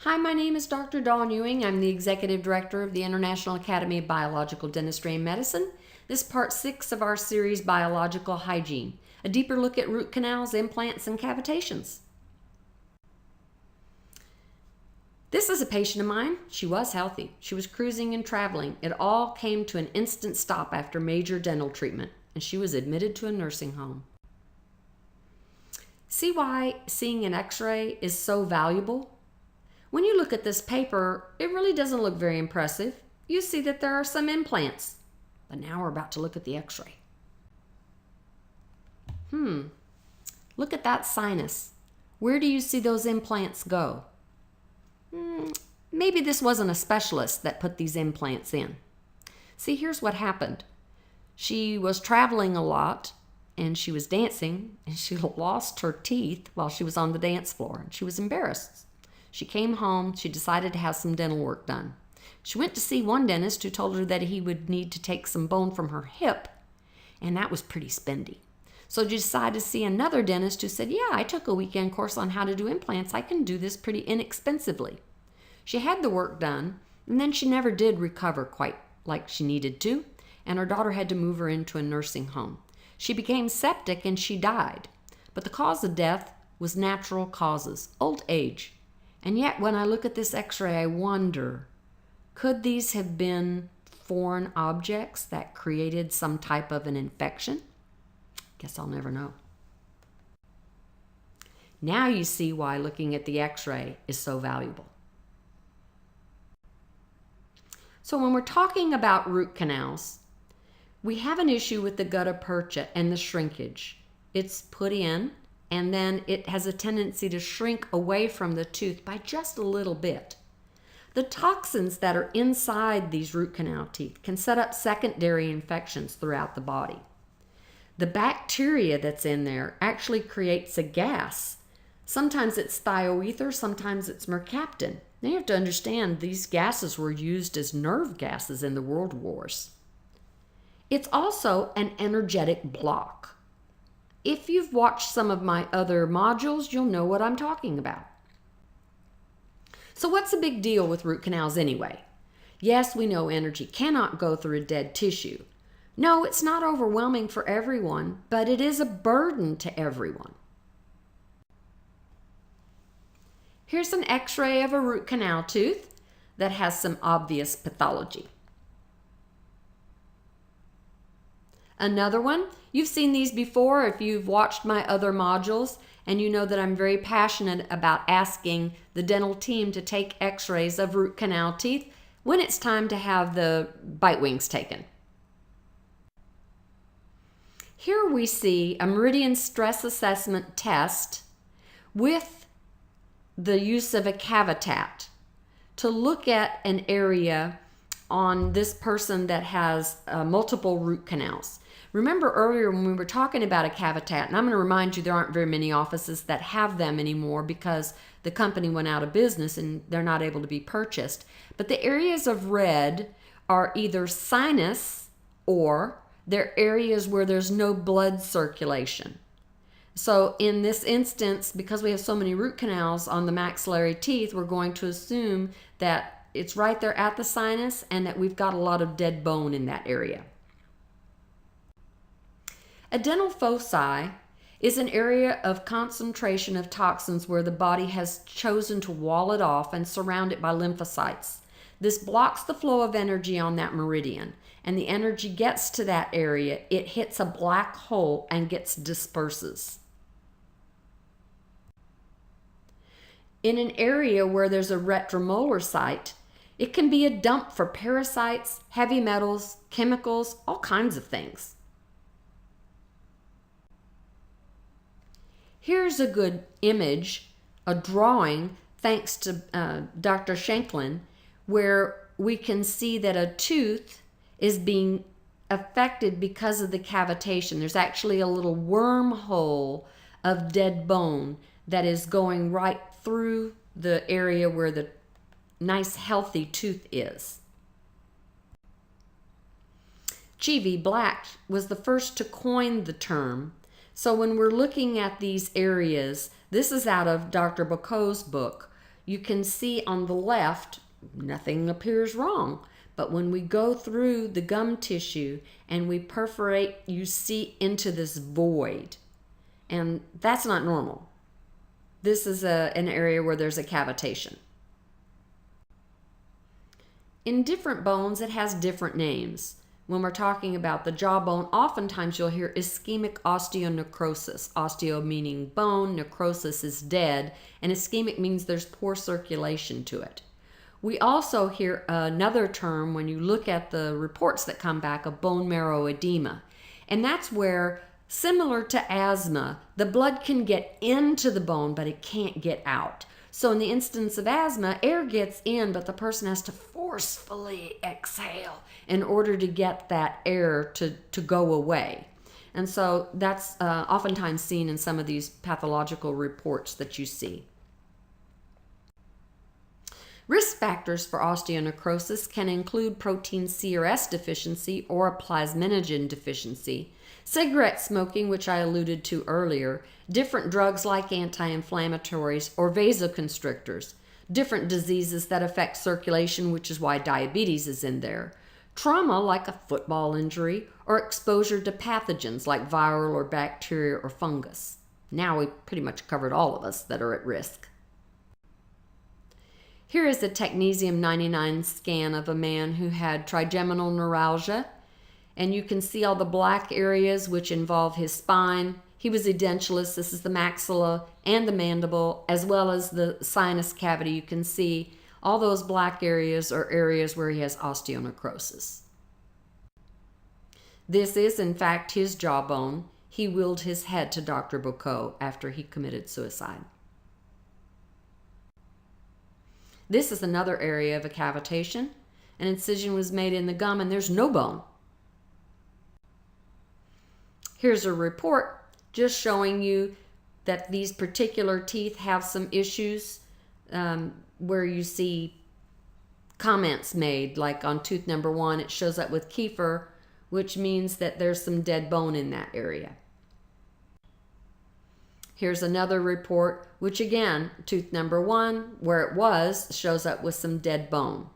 Hi, my name is Dr. Dawn Ewing. I'm the Executive Director of the International Academy of Biological Dentistry and Medicine. This is part 6 of our series, Biological Hygiene, a deeper look at root canals, implants, and cavitations. This is a patient of mine. She was healthy. She was cruising and traveling. It all came to an instant stop after major dental treatment, and she was admitted to a nursing home. See why seeing an x-ray is so valuable? When you look at this paper, it really doesn't look very impressive. You see that there are some implants. But now we're about to look at the x-ray. Look at that sinus. Where do you see those implants go? Maybe this wasn't a specialist that put these implants in. See, here's what happened. She was traveling a lot, and she was dancing, and she lost her teeth while she was on the dance floor, and she was embarrassed. She came home. She decided to have some dental work done. She went to see one dentist who told her that he would need to take some bone from her hip, and that was pretty spendy. So she decided to see another dentist who said, yeah, I took a weekend course on how to do implants. I can do this pretty inexpensively. She had the work done, and then she never did recover quite like she needed to, and her daughter had to move her into a nursing home. She became septic and she died, but the cause of death was natural causes, old age. And yet, when I look at this x-ray, I wonder, could these have been foreign objects that created some type of an infection? Guess I'll never know. Now you see why looking at the x-ray is so valuable. So when we're talking about root canals, we have an issue with the gutta percha and the shrinkage. It's put in, and then it has a tendency to shrink away from the tooth by just a little bit. The toxins that are inside these root canal teeth can set up secondary infections throughout the body. The bacteria that's in there actually creates a gas. Sometimes it's thioether, sometimes it's mercaptan. Now you have to understand these gases were used as nerve gases in the World Wars. It's also an energetic block. If you've watched some of my other modules, you'll know what I'm talking about. So what's the big deal with root canals anyway? Yes, we know energy cannot go through a dead tissue. No, it's not overwhelming for everyone, but it is a burden to everyone. Here's an x-ray of a root canal tooth that has some obvious pathology. Another one, you've seen these before if you've watched my other modules, and you know that I'm very passionate about asking the dental team to take x-rays of root canal teeth when it's time to have the bite wings taken. Here we see a meridian stress assessment test with the use of a cavitat to look at an area on this person that has multiple root canals. Remember earlier when we were talking about a cavitat, and I'm going to remind you there aren't very many offices that have them anymore because the company went out of business and they're not able to be purchased. But the areas of red are either sinus or they're areas where there's no blood circulation. So in this instance, because we have so many root canals on the maxillary teeth, we're going to assume that it's right there at the sinus and that we've got a lot of dead bone in that area. A dental foci is an area of concentration of toxins where the body has chosen to wall it off and surround it by lymphocytes. This blocks the flow of energy on that meridian, and the energy gets to that area, it hits a black hole and disperses. In an area where there's a retromolar site, it can be a dump for parasites, heavy metals, chemicals, all kinds of things. Here's a good image, a drawing, thanks to Dr. Shanklin, where we can see that a tooth is being affected because of the cavitation. There's actually a little wormhole of dead bone that is going right through the area where the nice healthy tooth is. G.V. Black was the first to coin the term. So when we're looking at these areas, this is out of Dr. Bocot's book, You can see on the left, nothing appears wrong. But when we go through the gum tissue and we perforate, you see into this void. And that's not normal. This is an area where there's a cavitation. In different bones, it has different names. When we're talking about the jawbone, oftentimes you'll hear ischemic osteonecrosis. Osteo meaning bone, necrosis is dead, and ischemic means there's poor circulation to it. We also hear another term when you look at the reports that come back of bone marrow edema. And that's where, similar to asthma, the blood can get into the bone, but it can't get out. So in the instance of asthma, air gets in, but the person has to forcefully exhale in order to get that air to go away. And so that's oftentimes seen in some of these pathological reports that you see. Risk factors for osteonecrosis can include protein C or S deficiency or a plasminogen deficiency, cigarette smoking, which I alluded to earlier, different drugs like anti-inflammatories or vasoconstrictors, different diseases that affect circulation, which is why diabetes is in there, trauma like a football injury, or exposure to pathogens like viral or bacteria or fungus. Now we pretty much covered all of us that are at risk. Here is a technetium 99 scan of a man who had trigeminal neuralgia, and you can see all the black areas which involve his spine. He was edentulous. This is the maxilla and the mandible, as well as the sinus cavity. You can see all those black areas are areas where he has osteonecrosis. This is, in fact, his jawbone. He willed his head to Dr. Bocot after he committed suicide. This is another area of a cavitation. An incision was made in the gum and there's no bone. Here's a report just showing you that these particular teeth have some issues where you see comments made, like on tooth number 1, it shows up with kiefer, which means that there's some dead bone in that area. Here's another report, which again, tooth number 1, where it was, shows up with some dead bone.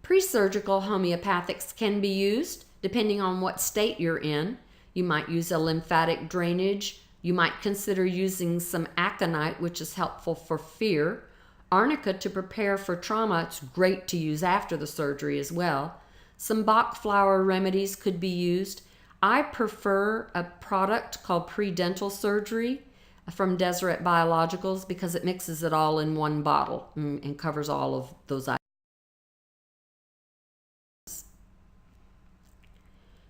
Pre-surgical homeopathics can be used depending on what state you're in. You might use a lymphatic drainage. You might consider using some aconite, which is helpful for fear. Arnica to prepare for trauma. It's great to use after the surgery as well. Some Bach flower remedies could be used. I prefer a product called Pre-Dental Surgery from Deseret Biologicals because it mixes it all in one bottle and covers all of those items.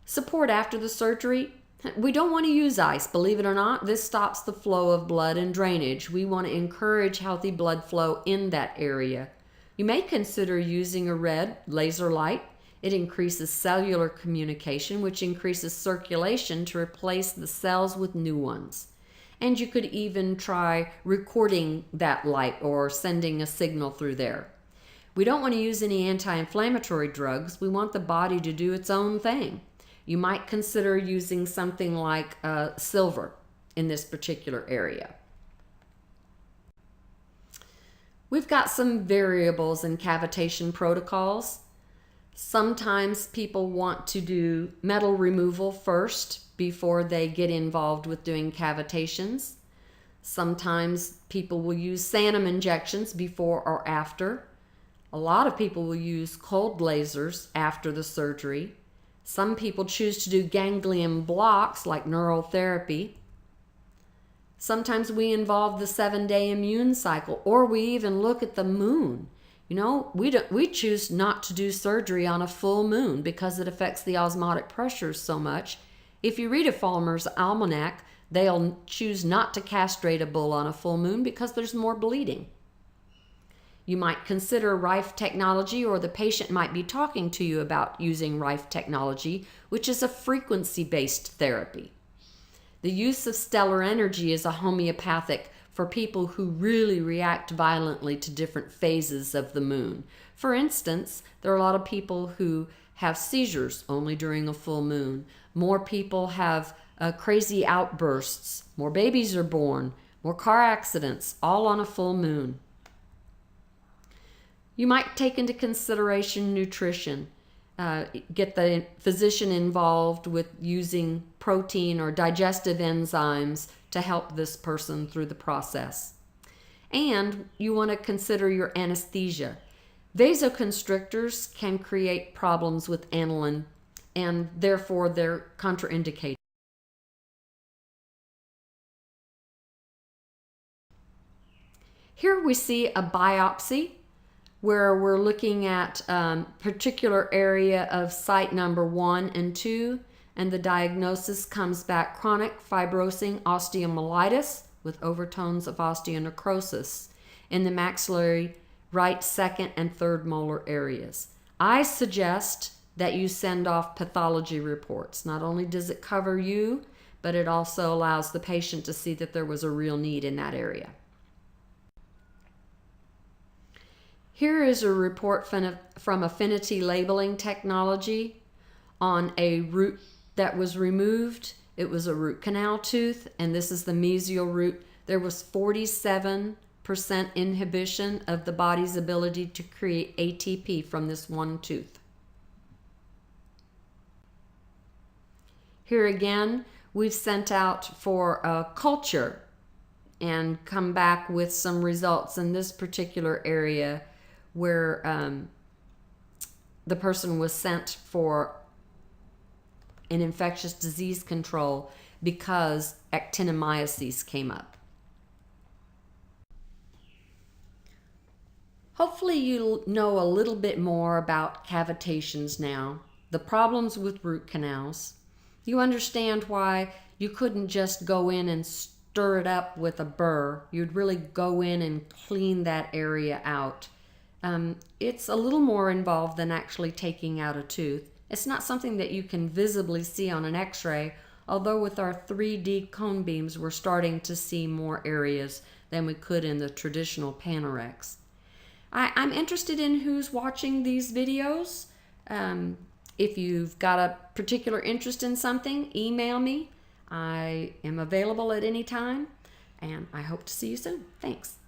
Support after the surgery. We don't want to use ice, believe it or not. This stops the flow of blood and drainage. We want to encourage healthy blood flow in that area. You may consider using a red laser light. It increases cellular communication, which increases circulation to replace the cells with new ones. And you could even try recording that light or sending a signal through there. We don't want to use any anti-inflammatory drugs. We want the body to do its own thing. You might consider using something like silver in this particular area. We've got some variables in cavitation protocols. Sometimes people want to do metal removal first before they get involved with doing cavitations. Sometimes people will use Sanum injections before or after. A lot of people will use cold lasers after the surgery. Some people choose to do ganglion blocks like neural therapy. Sometimes we involve the 7-day immune cycle, or we even look at the moon. You know, we choose not to do surgery on a full moon because it affects the osmotic pressures so much. If you read a Fulmer's Almanac, they'll choose not to castrate a bull on a full moon because there's more bleeding. You might consider Rife technology, or the patient might be talking to you about using Rife technology, which is a frequency-based therapy. The use of stellar energy is a homeopathic for people who really react violently to different phases of the moon. For instance, there are a lot of people who have seizures only during a full moon. More people have crazy outbursts. More babies are born or car accidents, all on a full moon. You might take into consideration nutrition. Get the physician involved with using protein or digestive enzymes to help this person through the process. And you want to consider your anesthesia. Vasoconstrictors can create problems with aniline, and therefore they're contraindicated. Here we see a biopsy where we're looking at a particular area of site number 1 and 2, and the diagnosis comes back chronic fibrosing osteomyelitis with overtones of osteonecrosis in the maxillary right, second, and third molar areas. I suggest that you send off pathology reports. Not only does it cover you, but it also allows the patient to see that there was a real need in that area. Here is a report from Affinity Labeling Technology on a root that was removed. It was a root canal tooth, and this is the mesial root. There was 47% inhibition of the body's ability to create ATP from this one tooth. Here again, we've sent out for a culture and come back with some results in this particular area where the person was sent for an infectious disease control because actinomyces came up. Hopefully you know a little bit more about cavitations now, the problems with root canals. You understand why you couldn't just go in and stir it up with a burr. You'd really go in and clean that area out. It's a little more involved than actually taking out a tooth. It's not something that you can visibly see on an x-ray, although with our 3D cone beams we're starting to see more areas than we could in the traditional Panorex. I'm interested in who's watching these videos. If you've got a particular interest in something, email me. I am available at any time, and I hope to see you soon. Thanks.